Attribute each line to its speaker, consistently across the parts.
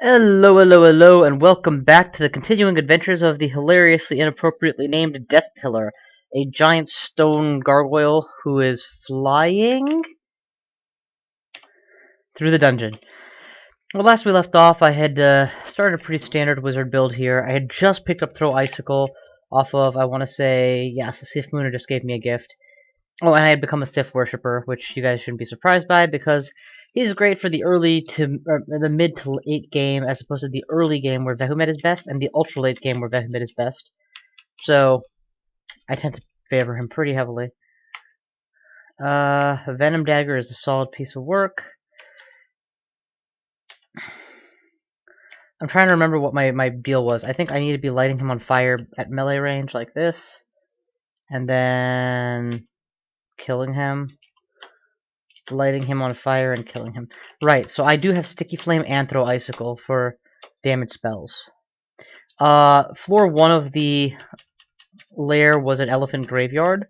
Speaker 1: Hello, hello, hello, and welcome back to the continuing adventures of the hilariously inappropriately named DeathPillar, a giant stone gargoyle who is flying through the dungeon. Well, last we left off, I had started a pretty standard wizard build here. I had just picked up Throw Icicle off of, I want to say, yes, Sif Mooner just gave me a gift. Oh, and I had become a Sif worshipper, which you guys shouldn't be surprised by, because he's great for the the mid to late game, as opposed to the early game where Vehumet is best, and the ultra late game where Vehumet is best. So, I tend to favor him pretty heavily. Venom Dagger is a solid piece of work. I'm trying to remember what my deal was. I think I need to be lighting him on fire at melee range like this, and then killing him. Lighting him on fire and killing him. Right, so I do have Sticky Flame and Throw Icicle for damage spells. Floor 1 of the lair was an elephant graveyard.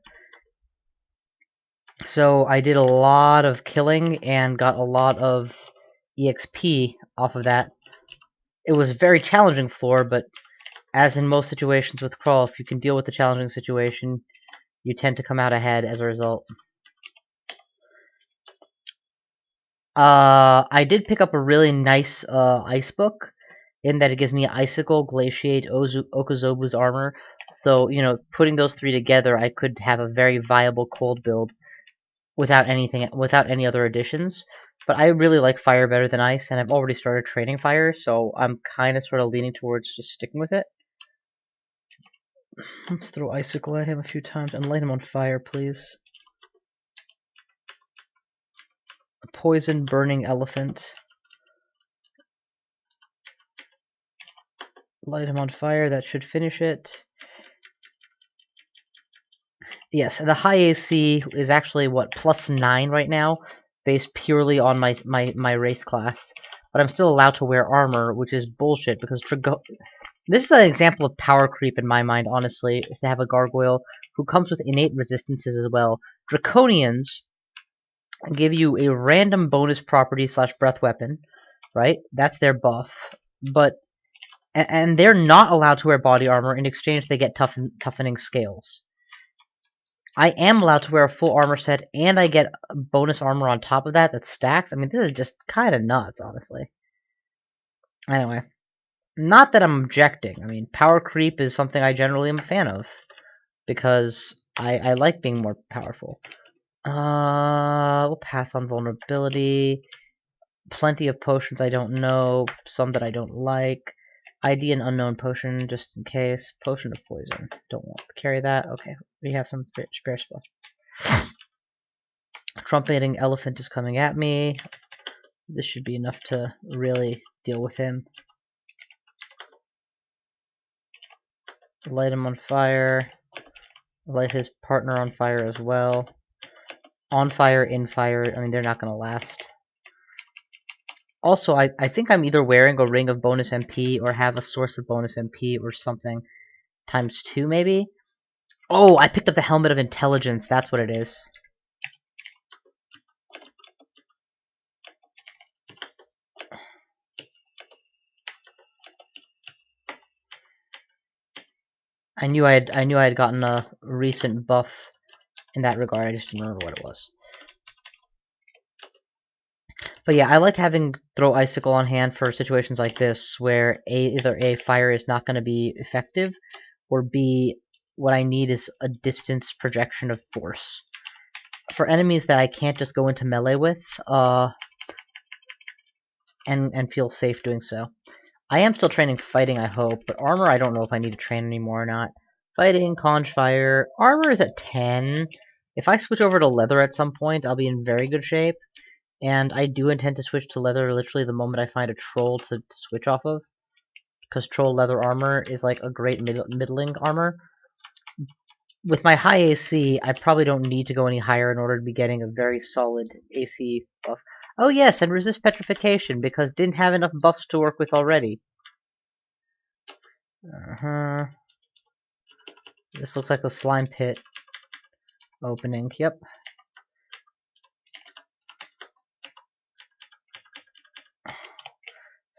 Speaker 1: So I did a lot of killing and got a lot of EXP off of that. It was a very challenging floor, but as in most situations with Crawl, if you can deal with the challenging situation, you tend to come out ahead as a result. I did pick up a really nice ice book, in that it gives me Icicle, Glaciate, Okazobu's armor. So, you know, putting those three together, I could have a very viable cold build without any other additions. But I really like fire better than ice, and I've already started training fire, so I'm kind of sort of leaning towards just sticking with it. Let's throw Icicle at him a few times and light him on fire, please. A poison burning elephant. Light him on fire, that should finish it. Yes, and the high AC is actually, what, +9 right now, based purely on my race class. But I'm still allowed to wear armor, which is bullshit, because this is an example of power creep in my mind, honestly, to have a gargoyle who comes with innate resistances as well. Draconians give you a random bonus property / breath weapon, right? That's their buff. But and they're not allowed to wear body armor. In exchange, they get toughening scales. I am allowed to wear a full armor set, and I get bonus armor on top of that stacks. I mean, this is just kind of nuts, honestly. Anyway, not that I'm objecting. I mean, power creep is something I generally am a fan of, because I like being more powerful. We'll pass on vulnerability. Plenty of potions I don't know, some that I don't like. ID an unknown potion, just in case. Potion of poison. Don't want to carry that. Okay, we have some spare stuff. Trumpeting elephant is coming at me. This should be enough to really deal with him. Light him on fire. Light his partner on fire as well. On fire, in fire. I mean, they're not going to last. Also, I think I'm either wearing a ring of bonus MP or have a source of bonus MP or something. ×2, maybe? Oh, I picked up the Helmet of Intelligence. That's what it is. I knew I had gotten a recent buff in that regard. I just didn't remember what it was. But yeah, I like having Throw Icicle on hand for situations like this, where either A, fire is not going to be effective, or B, what I need is a distance projection of force. For enemies that I can't just go into melee with, and feel safe doing so. I am still training fighting, I hope, but armor I don't know if I need to train anymore or not. Fighting, conj fire, armor is at 10. If I switch over to leather at some point, I'll be in very good shape. And I do intend to switch to leather literally the moment I find a troll to switch off of. Because troll leather armor is like a great middling armor. With my high AC, I probably don't need to go any higher in order to be getting a very solid AC buff. Oh yes, and resist petrification, because didn't have enough buffs to work with already. This looks like the slime pit opening. Yep.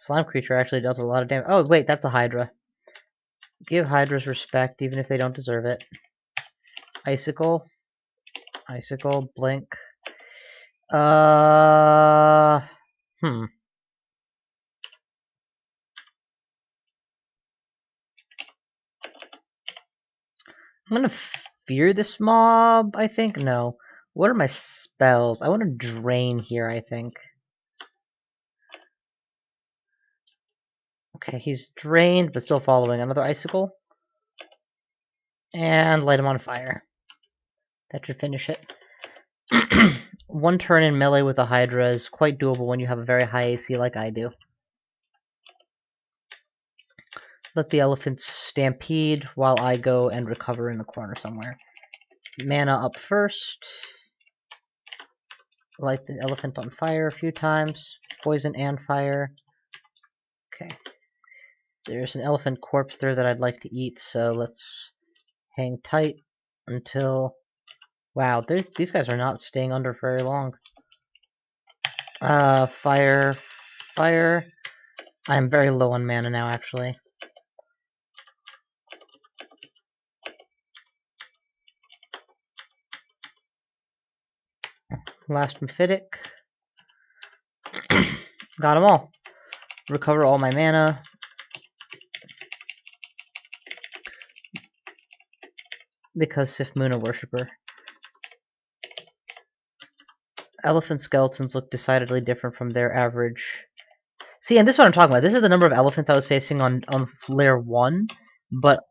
Speaker 1: Slime creature actually does a lot of damage. Oh, wait, that's a Hydra. Give Hydras respect, even if they don't deserve it. Icicle. Icicle. Blink. I'm gonna fear this mob, I think? No. What are my spells? I want to drain here, I think. Okay, he's drained, but still following. Another icicle. And light him on fire. That should finish it. One turn in melee with a Hydra is quite doable when you have a very high AC like I do. Let the elephants stampede while I go and recover in the corner somewhere. Mana up first. Light the elephant on fire a few times. Poison and fire. Okay. There's an elephant corpse there that I'd like to eat, so let's hang tight until... Wow, these guys are not staying under very long. Fire. Fire. I'm very low on mana now, actually. Last Mephitic. Got them all. Recover all my mana. Because Sif Moon a worshipper. Elephant skeletons look decidedly different from their average. See, and this is what I'm talking about. This is the number of elephants I was facing on Lair 1, but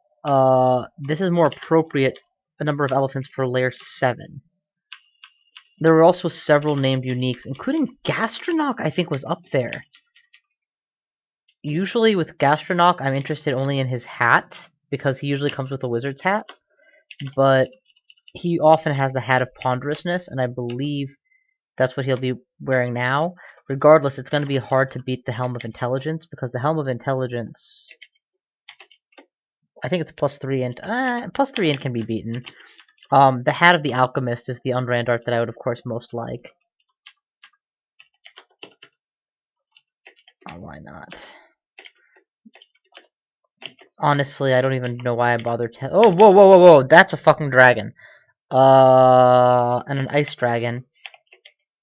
Speaker 1: this is more appropriate, a number of elephants for Lair 7. There were also several named uniques, including Gastronaut, I think, was up there. Usually with Gastronaut, I'm interested only in his hat, because he usually comes with a wizard's hat, but he often has the Hat of Ponderousness, and I believe that's what he'll be wearing now. Regardless, it's going to be hard to beat the Helm of Intelligence, because the Helm of Intelligence... I think it's +3 int. +3 int can be beaten. The Hat of the Alchemist is the Unrand art that I would, of course, most like. Oh, why not? Honestly, I don't even know why I bothered to... Oh, whoa, whoa, whoa, whoa! That's a fucking dragon. And an ice dragon.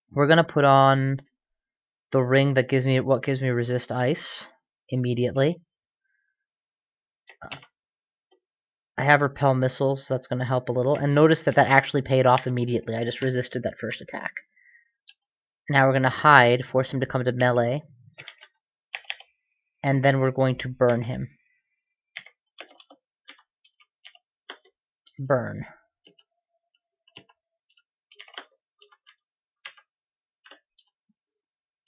Speaker 1: We're gonna put on the ring that gives me what gives me resist ice immediately. I have repel missiles, so that's gonna help a little. And notice that that actually paid off immediately. I just resisted that first attack. Now we're gonna hide, force him to come to melee, and then we're going to burn him. Burn.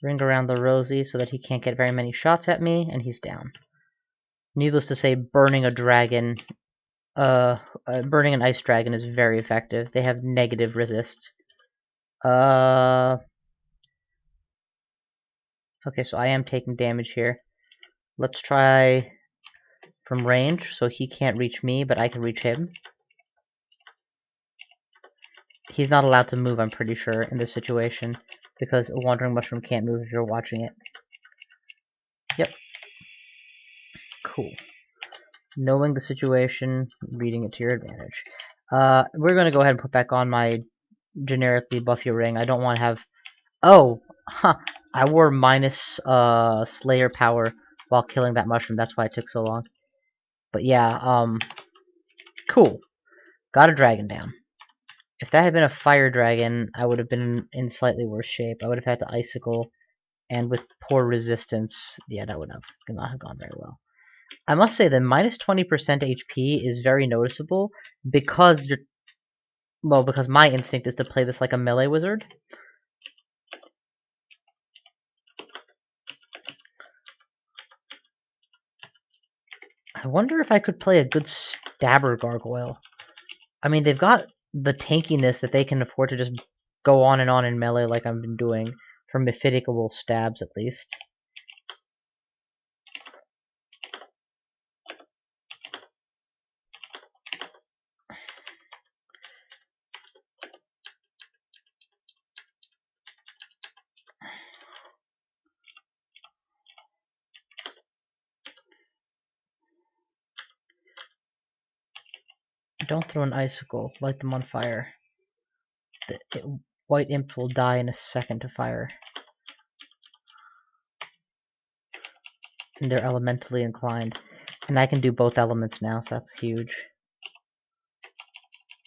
Speaker 1: Ring around the rosy so that he can't get very many shots at me, and he's down. Needless to say, burning a dragon, burning an ice dragon is very effective. They have negative resists. Okay, so I am taking damage here. Let's try from range, so he can't reach me, but I can reach him. He's not allowed to move, I'm pretty sure, in this situation, because a Wandering Mushroom can't move if you're watching it. Yep. Cool. Knowing the situation, reading it to your advantage. We're going to go ahead and put back on my generically buffy ring. I don't want to have... Oh! Huh! I wore minus Slayer power while killing that mushroom. That's why it took so long. But yeah, cool. Got a dragon down. If that had been a fire dragon, I would have been in slightly worse shape. I would have had to icicle, and with poor resistance, yeah, that would not have gone very well. I must say that minus 20% HP is very noticeable because because my instinct is to play this like a melee wizard. I wonder if I could play a good stabber gargoyle. I mean, they've got the tankiness that they can afford to just go on and on in melee like I've been doing, for mephiticable stabs at least. don't throw an icicle. Light them on fire. White imps will die in a second to fire. And they're elementally inclined. And I can do both elements now, so that's huge.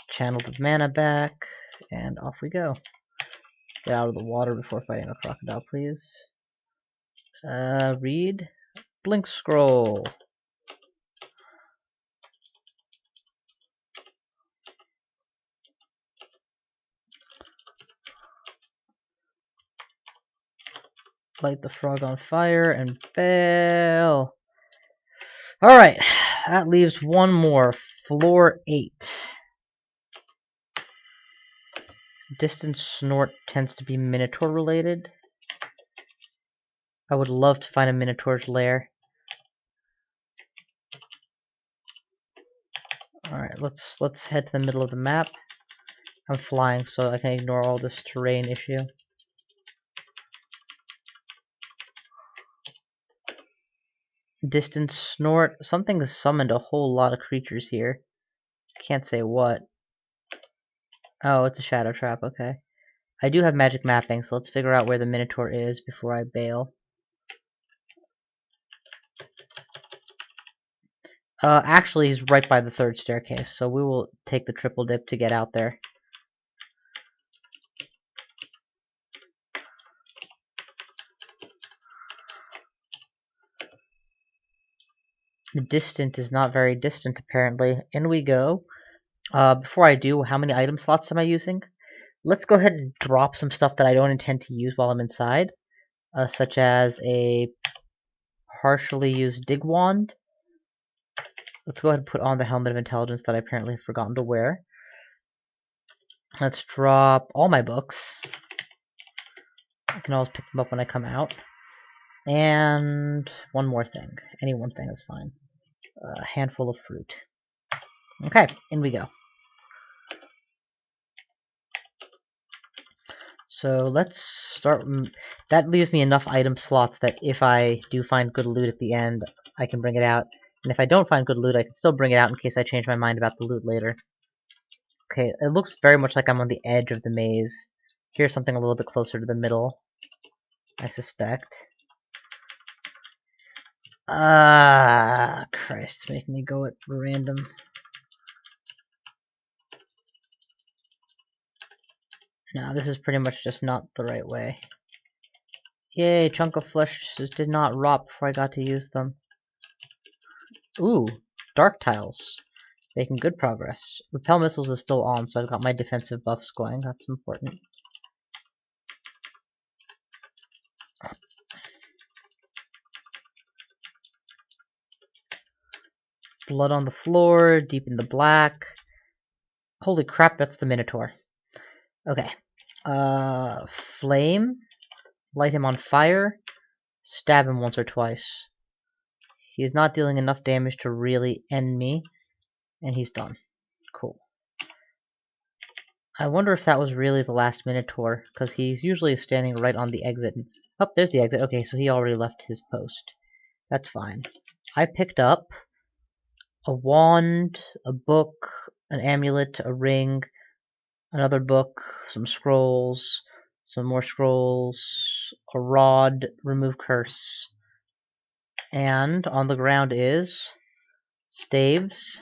Speaker 1: Channel the mana back, and off we go. Get out of the water before fighting a crocodile, please. Read. Blink scroll. Light the frog on fire and bail. Alright, that leaves one more. Floor 8. Distant snort tends to be Minotaur related. I would love to find a Minotaur's lair. Alright, let's head to the middle of the map. I'm flying, so I can ignore all this terrain issue. Distant snort. Something summoned a whole lot of creatures here. Can't say what. Oh, it's a shadow trap, okay. I do have magic mapping, so let's figure out where the Minotaur is before I bail. Actually, he's right by the third staircase, so we will take the triple dip to get out there. The distant is not very distant, apparently. In we go. Before I do, how many item slots am I using? Let's go ahead and drop some stuff that I don't intend to use while I'm inside, such as a partially used dig wand. Let's go ahead and put on the helmet of intelligence that I apparently have forgotten to wear. Let's drop all my books. I can always pick them up when I come out. And one more thing. Any one thing is fine. A handful of fruit. Okay, in we go. So let's start. That leaves me enough item slots that if I do find good loot at the end, I can bring it out. And if I don't find good loot, I can still bring it out in case I change my mind about the loot later. Okay, it looks very much like I'm on the edge of the maze. Here's something a little bit closer to the middle, I suspect. Christ, it's making me go at random. No, this is pretty much just not the right way. Yay, chunk of flesh did not rot before I got to use them. Ooh, dark tiles. Making good progress. Repel missiles is still on, so I've got my defensive buffs going. That's important. Blood on the floor, deep in the black. Holy crap, that's the Minotaur. Okay. Flame. Light him on fire. Stab him once or twice. He is not dealing enough damage to really end me. And he's done. Cool. I wonder if that was really the last Minotaur, because he's usually standing right on the exit. Oh, there's the exit. Okay, so he already left his post. That's fine. I picked up a wand, a book, an amulet, a ring, another book, some scrolls, some more scrolls, a rod, remove curse. And on the ground is staves.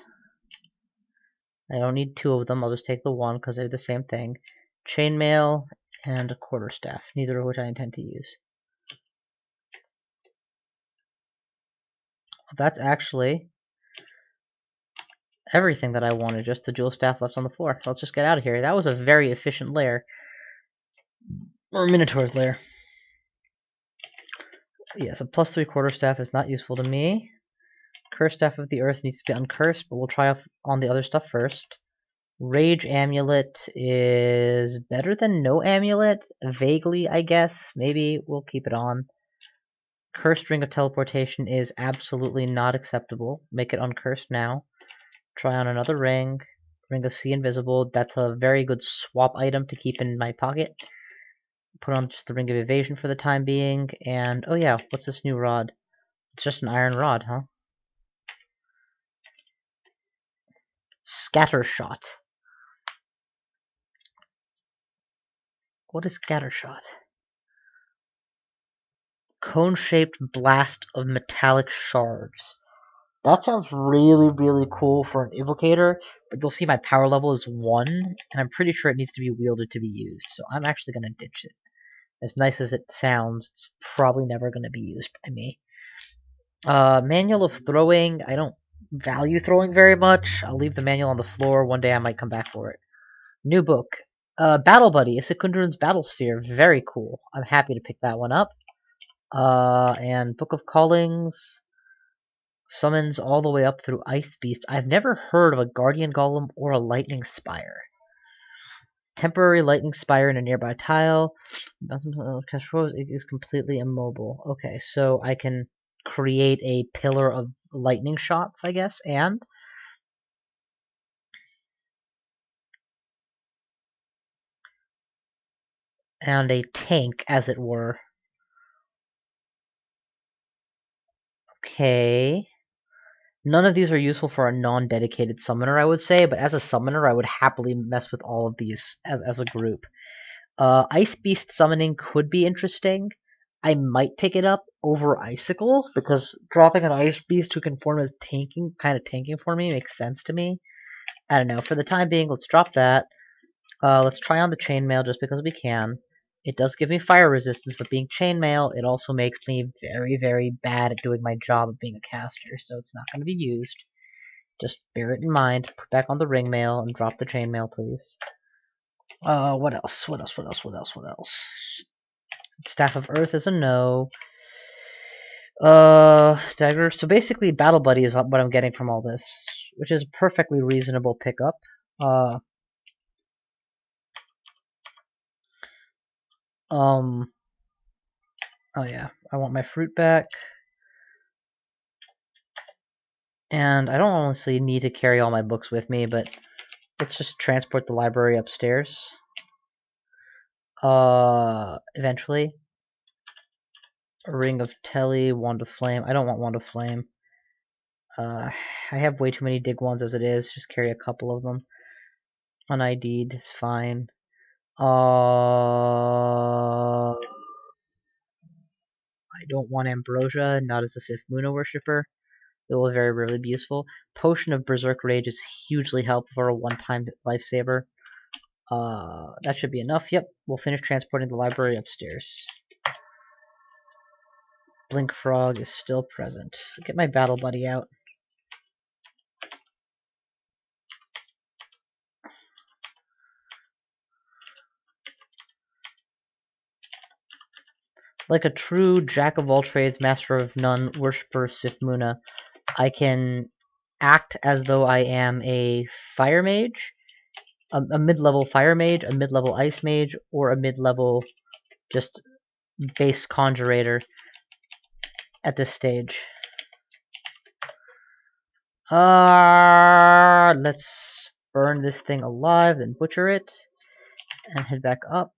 Speaker 1: I don't need two of them, I'll just take the one because they're the same thing. Chainmail and a quarterstaff, neither of which I intend to use. That's actually everything that I wanted, just the jewel staff left on the floor. Let's just get out of here. That was a very efficient lair. Or Minotaur's lair. Yes, a +3 quarterstaff is not useful to me. Curse Staff of the Earth needs to be uncursed, but we'll try on the other stuff first. Rage Amulet is better than no amulet? Vaguely, I guess. Maybe we'll keep it on. Cursed Ring of Teleportation is absolutely not acceptable. Make it uncursed now. Try on another ring. Ring of Sea Invisible. That's a very good swap item to keep in my pocket. Put on just the Ring of Evasion for the time being. And, oh yeah, what's this new rod? It's just an iron rod, huh? Scattershot. What is Scattershot? Cone-shaped blast of metallic shards. That sounds really, really cool for an Evocator, but you'll see my power level is 1, and I'm pretty sure it needs to be wielded to be used, so I'm actually going to ditch it. As nice as it sounds, it's probably never going to be used by me. Manual of throwing. I don't value throwing very much. I'll leave the manual on the floor. One day I might come back for it. New book. Battle Buddy. Secundrun's Battle Sphere. Very cool. I'm happy to pick that one up. And Book of Callings. Summons all the way up through Ice Beast. I've never heard of a Guardian Golem or a Lightning Spire. Temporary Lightning Spire in a nearby tile. It is completely immobile. Okay, so I can create a pillar of lightning shots, I guess, and a tank, as it were. Okay. None of these are useful for a non-dedicated summoner, I would say, but as a summoner, I would happily mess with all of these as a group. Ice Beast summoning could be interesting. I might pick it up over Icicle, because dropping an Ice Beast who can form as tanking for me makes sense to me. I don't know. For the time being, let's drop that. Let's try on the Chainmail just because we can. It does give me fire resistance, but being Chainmail, it also makes me very, very bad at doing my job of being a caster, so it's not going to be used. Just bear it in mind. Put back on the Ringmail and drop the Chainmail, please. What else? What else? Staff of Earth is a no. Dagger. So basically, Battle Buddy is what I'm getting from all this, which is a perfectly reasonable pickup. Oh yeah, I want my fruit back. And I don't honestly need to carry all my books with me, but let's just transport the library upstairs. Eventually. A Ring of Telly, Wand of Flame. I don't want Wand of Flame. I have way too many dig wands as it is. Just carry a couple of them. Un-ID'd is fine. I don't want Ambrosia, not as a Sif Muna worshipper. It will very rarely be useful. Potion of Berserk Rage is hugely helpful for a one-time lifesaver. That should be enough. Yep, we'll finish transporting the library upstairs. Blink Frog is still present. Get my Battle Buddy out. Like a true jack of all trades, master of none, worshipper Sif Muna, I can act as though I am a fire mage, a mid-level fire mage, a mid-level ice mage, or a mid-level just base conjurator at this stage. Let's burn this thing alive, then butcher it, and head back up.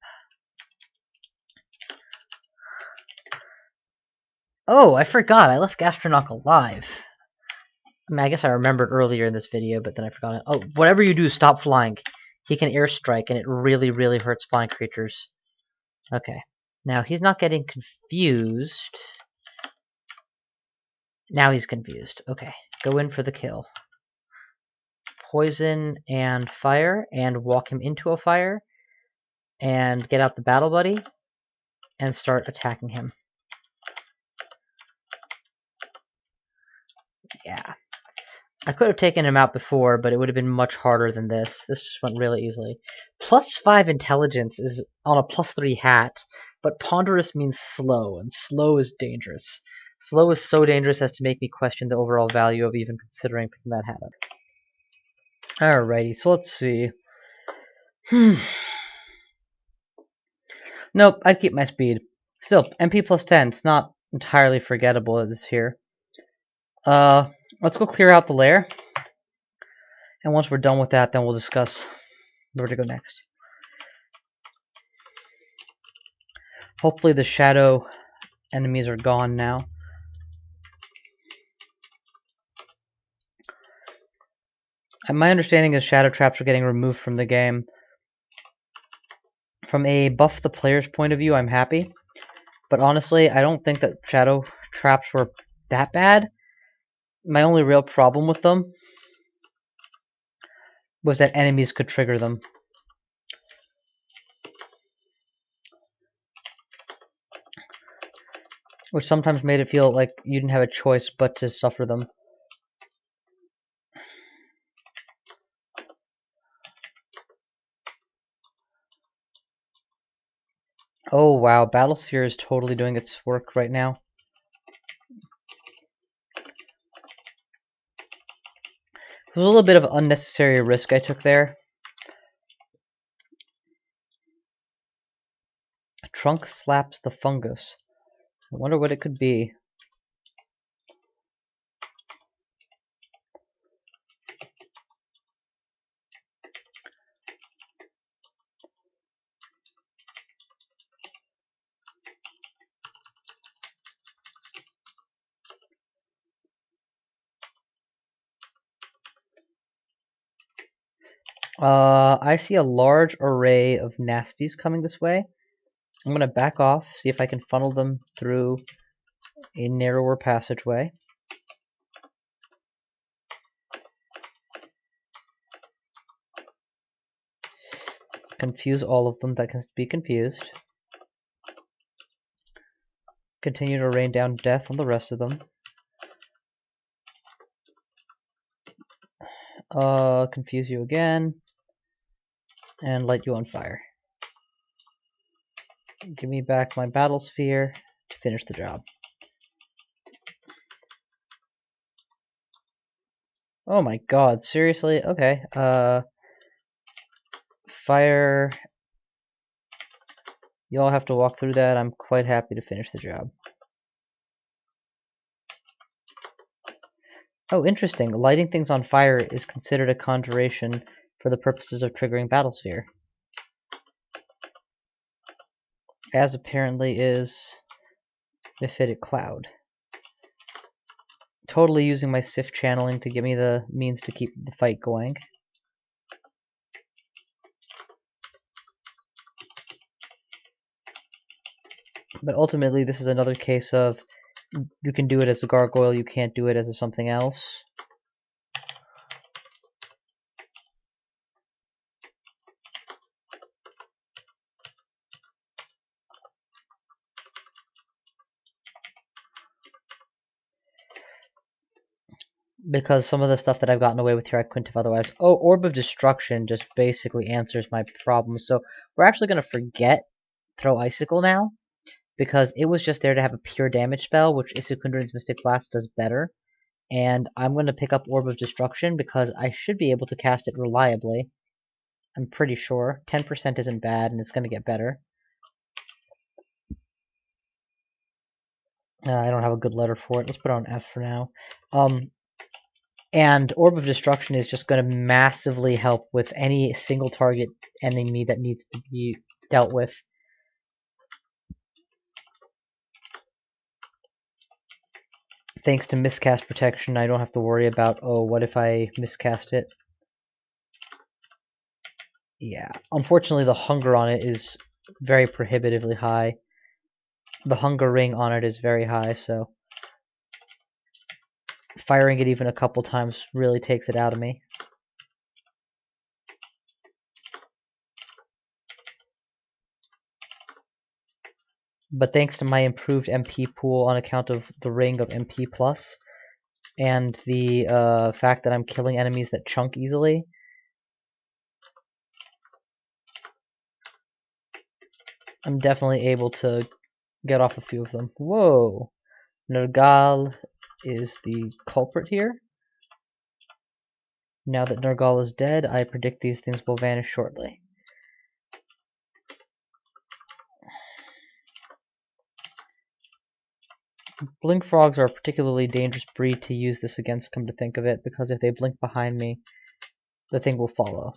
Speaker 1: Oh, I forgot, I left Gastronaut alive. I mean, I guess I remembered earlier in this video, but then I forgot it. Oh, whatever you do, stop flying. He can airstrike, and it really, really hurts flying creatures. Okay. Now, he's not getting confused. Now he's confused. Okay. Go in for the kill. Poison and fire, and walk him into a fire, and get out the Battle Buddy, and start attacking him. Yeah. I could have taken him out before, but it would have been much harder than this. This just went really easily. +5 intelligence is on a +3 hat, but ponderous means slow, and slow is dangerous. Slow is so dangerous as to make me question the overall value of even considering picking that hat up. Alrighty, so let's see. Nope, I'd keep my speed. Still, MP +10, it's not entirely forgettable as it's here. Let's go clear out the lair. And once we're done with that, then we'll discuss where to go next. Hopefully the shadow enemies are gone now. My understanding is shadow traps are getting removed from the game. From a buff the player's point of view, I'm happy. But honestly, I don't think that shadow traps were that bad. My only real problem with them was that enemies could trigger them. Which sometimes made it feel like you didn't have a choice but to suffer them. Oh wow, Battlesphere is totally doing its work right now. It was a little bit of unnecessary risk I took there. Trunk slaps the fungus. I wonder what it could be. I see a large array of nasties coming this way. I'm gonna back off, see if I can funnel them through a narrower passageway. Confuse all of them that can be confused. Continue to rain down death on the rest of them. Confuse you again. And light you on fire. Give me back my battle sphere to finish the job. Oh my god, seriously? Okay, fire. You all have to walk through that. I'm quite happy to finish the job. Oh, interesting. Lighting things on fire is considered a conjuration for the purposes of triggering Battlesphere. As apparently is Mephitic Cloud. Totally using my Sif channeling to give me the means to keep the fight going. But ultimately, this is another case of you can do it as a gargoyle, you can't do it as a something else. Because some of the stuff that I've gotten away with here I couldn't have otherwise. Oh, Orb of Destruction just basically answers my problem. So we're actually going to forget Throw Icicle now, because it was just there to have a pure damage spell, which Isukundran's Mystic Blast does better. And I'm going to pick up Orb of Destruction because I should be able to cast it reliably. I'm pretty sure. 10% isn't bad, and it's going to get better. I don't have a good letter for it. Let's put it on F for now. And Orb of Destruction is just going to massively help with any single target enemy that needs to be dealt with. Thanks to miscast protection, I don't have to worry about, oh, what if I miscast it? Yeah, unfortunately the hunger on it is very prohibitively high. The hunger ring on it is very high, so firing it even a couple times really takes it out of me. But thanks to my improved MP pool on account of the ring of MP+, and the fact that I'm killing enemies that chunk easily, I'm definitely able to get off a few of them. Whoa! Nergal is the culprit here. Now that Nergal is dead, I predict these things will vanish shortly. Blink frogs are a particularly dangerous breed to use this against, come to think of it, because if they blink behind me, the thing will follow.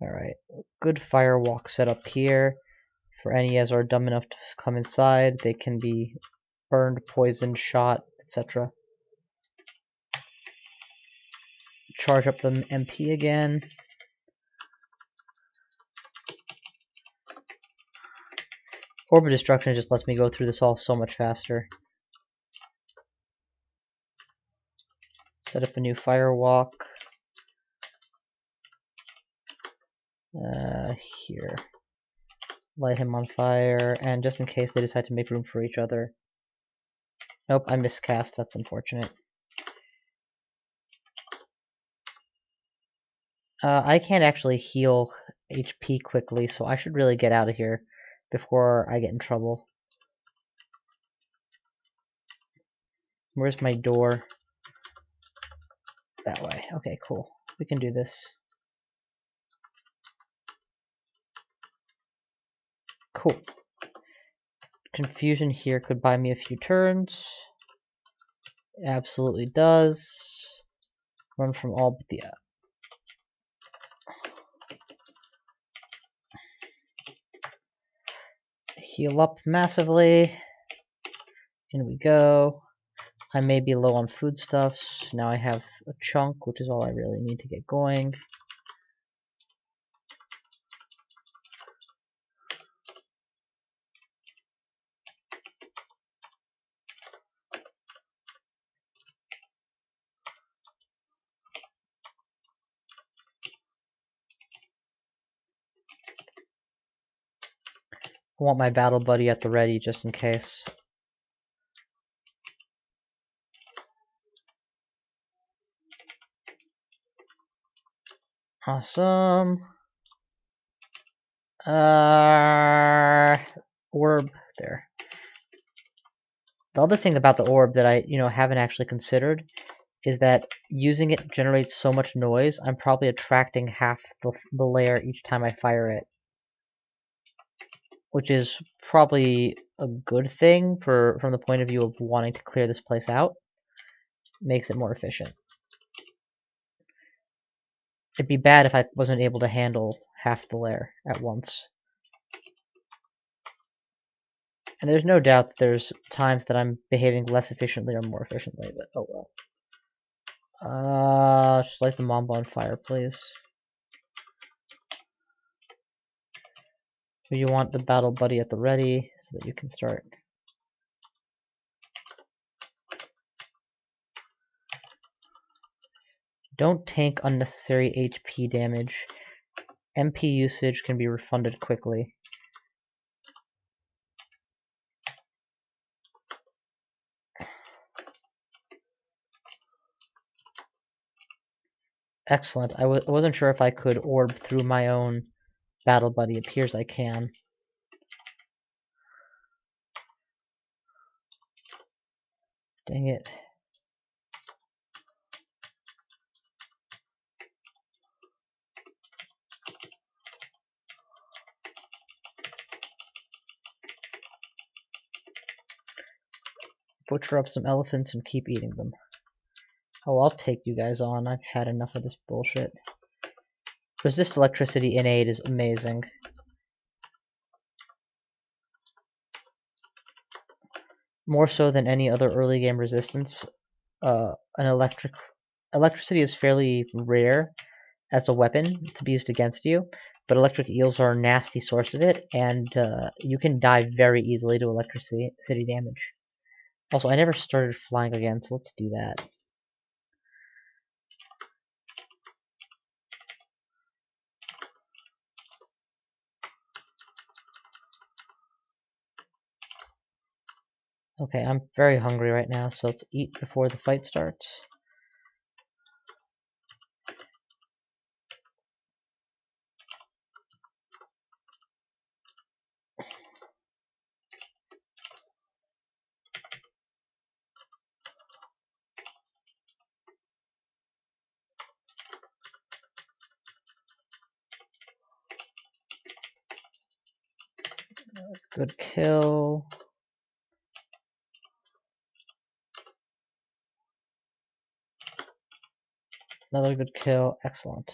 Speaker 1: Alright, good firewalk set up here. For any as are dumb enough to come inside, they can be burned, poisoned, shot, etc. charge up the MP again. Orb of Destruction just lets me go through this all so much faster. Set up a new firewalk. Here. Light him on fire, and just in case they decide to make room for each other. Nope, I miscast, that's unfortunate. I can't actually heal HP quickly, so I should really get out of here before I get in trouble. Where's my door? That way. Okay, cool. We can do this. Cool. Confusion here could buy me a few turns. It absolutely does. Run from all but the... Heal up massively. In we go. I may be low on foodstuffs. Now I have a chunk, which is all I really need to get going. I want my battle buddy at the ready just in case. Awesome. Orb there. The other thing about the orb that I, haven't actually considered is that using it generates so much noise, I'm probably attracting half the lair each time I fire it. Which is probably a good thing from the point of view of wanting to clear this place out. Makes it more efficient. It'd be bad if I wasn't able to handle half the lair at once. And there's no doubt that there's times that I'm behaving less efficiently or more efficiently, but oh well. Just light the Mamba on fire, please. So you want the battle buddy at the ready so that you can start. Don't tank unnecessary HP damage. MP usage can be refunded quickly. Excellent. I wasn't sure if I could orb through my own battle buddy. It appears I can. Dang it. Butcher up some elephants and keep eating them. Oh, I'll take you guys on. I've had enough of this bullshit. Resist electricity innate is amazing. More so than any other early game resistance, electricity is fairly rare as a weapon to be used against you, but electric eels are a nasty source of it, and you can die very easily to electricity damage. Also, I never started flying again, so let's do that. Okay, I'm very hungry right now, so let's eat before the fight starts. Good kill. Another good kill. Excellent.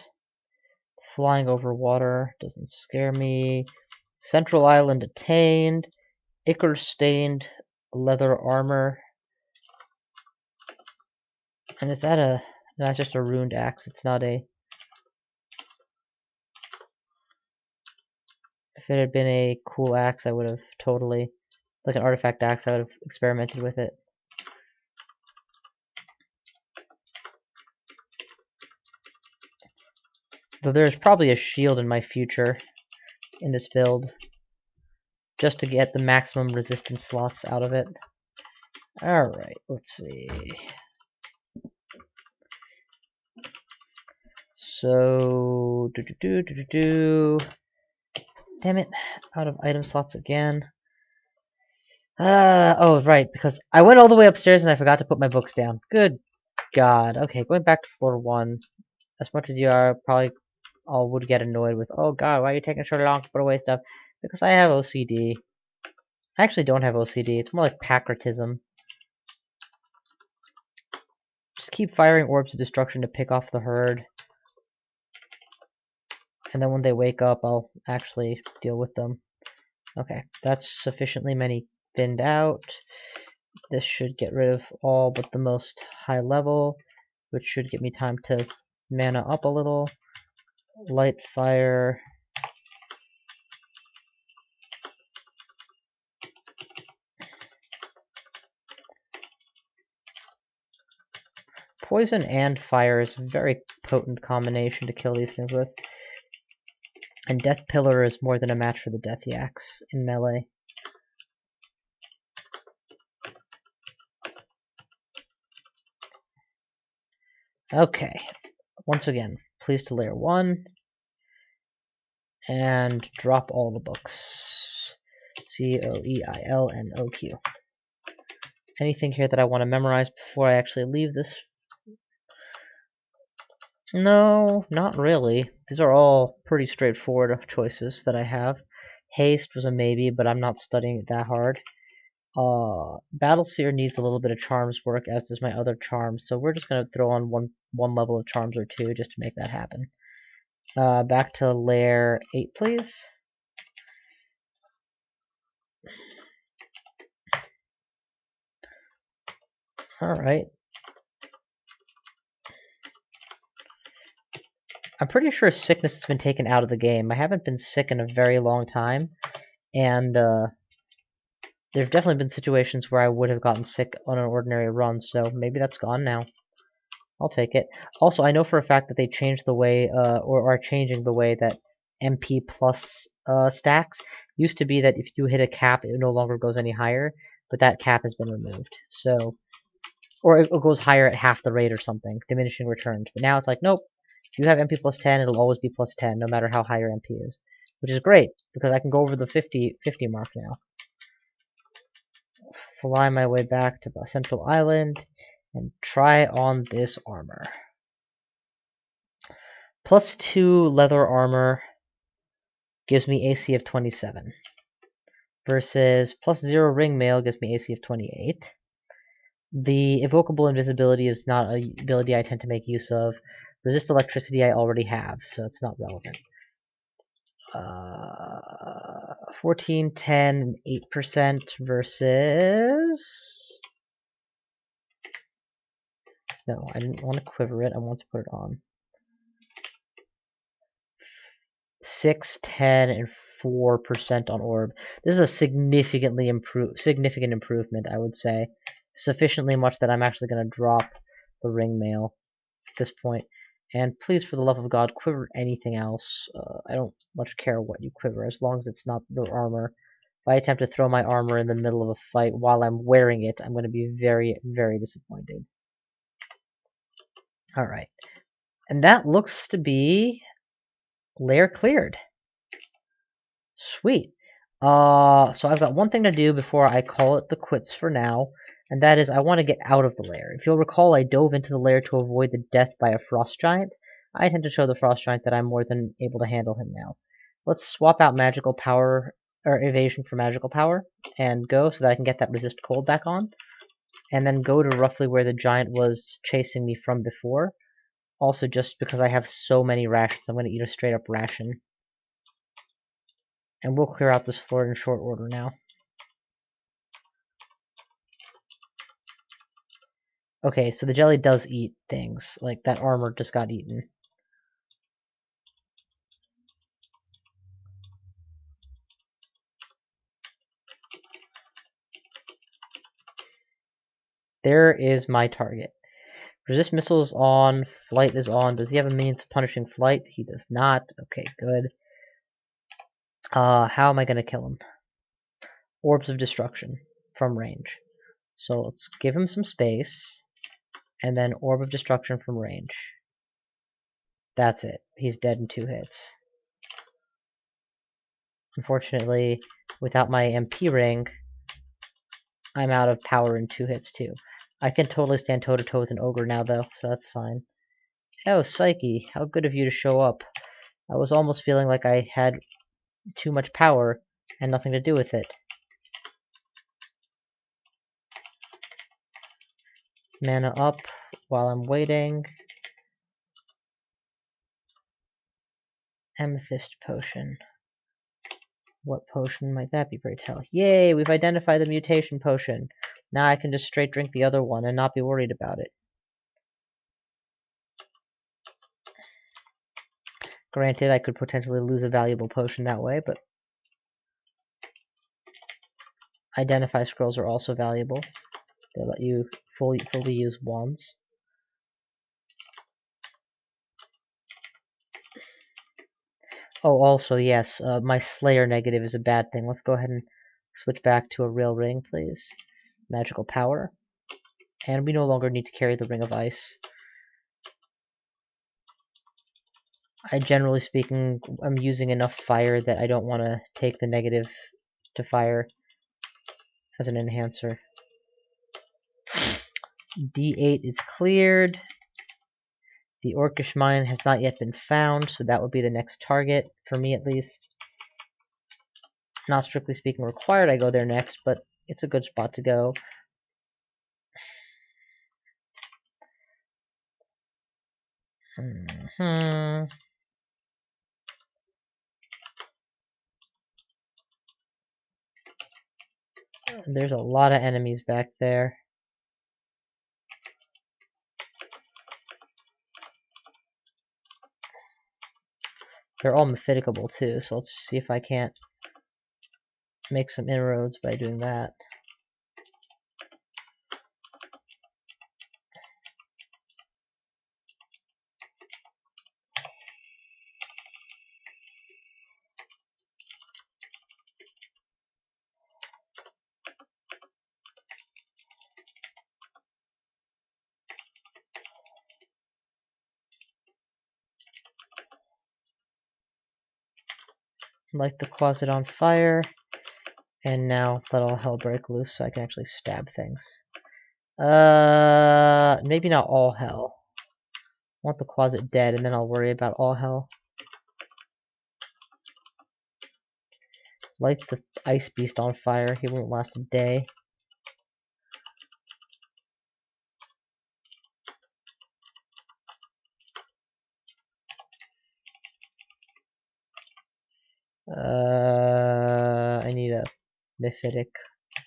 Speaker 1: Flying over water doesn't scare me. Central Island attained. Ichor stained leather armor. And is that a... That's just a ruined axe. It's not a... If it had been a cool axe, I would have totally... Like an artifact axe, I would have experimented with it. Though there's probably a shield in my future in this build, just to get the maximum resistance slots out of it. Alright, let's see. So, damn it, out of item slots again. Oh, right, because I went all the way upstairs and I forgot to put my books down. Good God. Okay, going back to floor 1. As much as you are, probably all would get annoyed with, oh God, why are you taking so long to put away stuff? Because I have OCD. I actually don't have OCD, it's more like pacratism. Just keep firing orbs of destruction to pick off the herd. And then when they wake up, I'll actually deal with them. Okay, that's sufficiently many thinned out. This should get rid of all but the most high level, which should give me time to mana up a little. Light fire. Poison and fire is a very potent combination to kill these things with. And DeathPillar is more than a match for the Death Yaks in melee. Okay, once again, please to Lair 1. And drop all the books. Coeil and OQ. Anything here that I want to memorize before I actually leave this? No, not really. These are all pretty straightforward choices that I have. Haste was a maybe, but I'm not studying it that hard. Battleseer needs a little bit of charms work, as does my other charms, so we're just going to throw on one level of charms or two just to make that happen. Back to Lair 8, please. Alright. I'm pretty sure sickness has been taken out of the game. I haven't been sick in a very long time, and there have definitely been situations where I would have gotten sick on an ordinary run, so maybe that's gone now. I'll take it. Also, I know for a fact that they changed the way, or are changing the way that MP plus stacks. Used to be that if you hit a cap, it no longer goes any higher, but that cap has been removed. So, or it goes higher at half the rate or something, diminishing returns. But now it's like, nope. If you have MP plus 10, it'll always be plus 10, no matter how high your MP is. Which is great, because I can go over the 50 mark now. Fly my way back to the central island, and try on this armor. Plus 2 leather armor gives me AC of 27. Versus plus 0 ring mail gives me AC of 28. The evocable invisibility is not an ability I tend to make use of. Resist electricity I already have, so it's not relevant. 14, 10, 8% versus... No, I didn't want to quiver it, I want to put it on. 6, 10, and 4% on orb. This is a significant improvement, I would say. Sufficiently much that I'm actually going to drop the ring mail at this point. And please, for the love of God, quiver anything else. I don't much care what you quiver, as long as it's not your armor. If I attempt to throw my armor in the middle of a fight while I'm wearing it, I'm going to be very, very disappointed. Alright. And that looks to be Lair cleared. Sweet. So I've got one thing to do before I call it the quits for now, and that is I want to get out of the lair. If you'll recall, I dove into the lair to avoid the death by a frost giant. I intend to show the frost giant that I'm more than able to handle him now. Let's swap out magical power, or evasion for magical power, and go so that I can get that resist cold back on, and then go to roughly where the giant was chasing me from before. Also, just because I have so many rations, I'm going to eat a straight up ration. And we'll clear out this floor in short order now. Okay, so the jelly does eat things. Like, that armor just got eaten. There is my target. Resist missiles on, flight is on. Does he have a means of punishing flight? He does not. Okay, good. How am I gonna kill him? Orbs of destruction from range. So let's give him some space, and then orb of destruction from range. That's it. He's dead in 2 hits. Unfortunately, without my MP ring, I'm out of power in 2 hits too. I can totally stand toe-to-toe with an ogre now, though, so that's fine. Oh, Psyche, how good of you to show up. I was almost feeling like I had too much power and nothing to do with it. Mana up while I'm waiting. Amethyst potion. What potion might that be, pray tell? Yay, we've identified the mutation potion. Now I can just straight drink the other one and not be worried about it. Granted, I could potentially lose a valuable potion that way, but identify scrolls are also valuable. They let you fully use wands. Oh, also, yes, my Slayer negative is a bad thing. Let's go ahead and switch back to a real ring, please. Magical power. And we no longer need to carry the Ring of Ice. I, generally speaking, am using enough fire that I don't want to take the negative to fire as an enhancer. D8 is cleared. The Orcish Mine has not yet been found, so that would be the next target, for me at least. Not strictly speaking required I go there next, but it's a good spot to go. There's a lot of enemies back there. They're all mephiticable too, so let's see if I can't make some inroads by doing that. Light the closet on fire, and now let all hell break loose so I can actually stab things. Maybe not all hell. I want the closet dead, and then I'll worry about all hell. Light the ice beast on fire. He won't last a day. I need a Mephitic,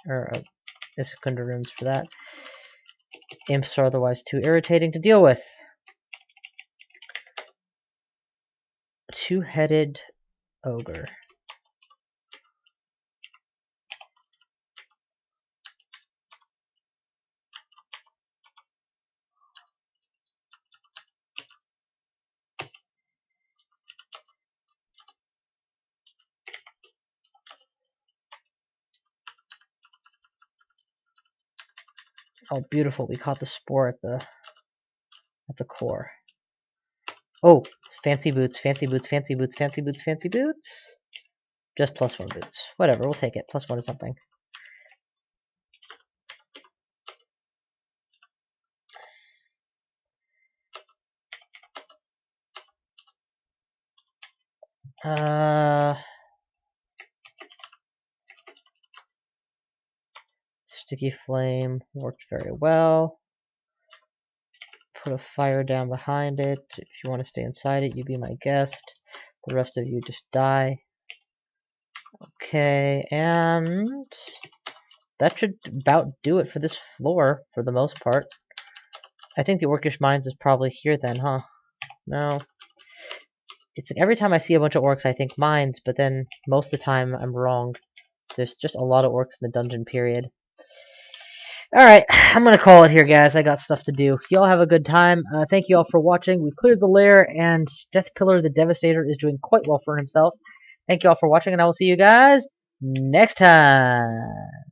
Speaker 1: or a Secunda runes for that. Imps are otherwise too irritating to deal with. Two-headed ogre. Oh, beautiful! We caught the spore at the core. Oh, fancy boots, fancy boots, fancy boots, fancy boots, fancy boots. Just +1 boots. Whatever, we'll take it. +1 is something. Sticky flame worked very well. Put a fire down behind it. If you want to stay inside it, you be my guest. The rest of you just die. Okay, and that should about do it for this floor, for the most part. I think the Orcish Mines is probably here then, huh? No. It's like every time I see a bunch of orcs I think mines, but then most of the time I'm wrong. There's just a lot of orcs in the dungeon period. Alright, I'm gonna call it here, guys. I got stuff to do. Y'all have a good time. Thank you all for watching. We've cleared the lair, and DeathPillar the Devastator is doing quite well for himself. Thank you all for watching, and I will see you guys next time.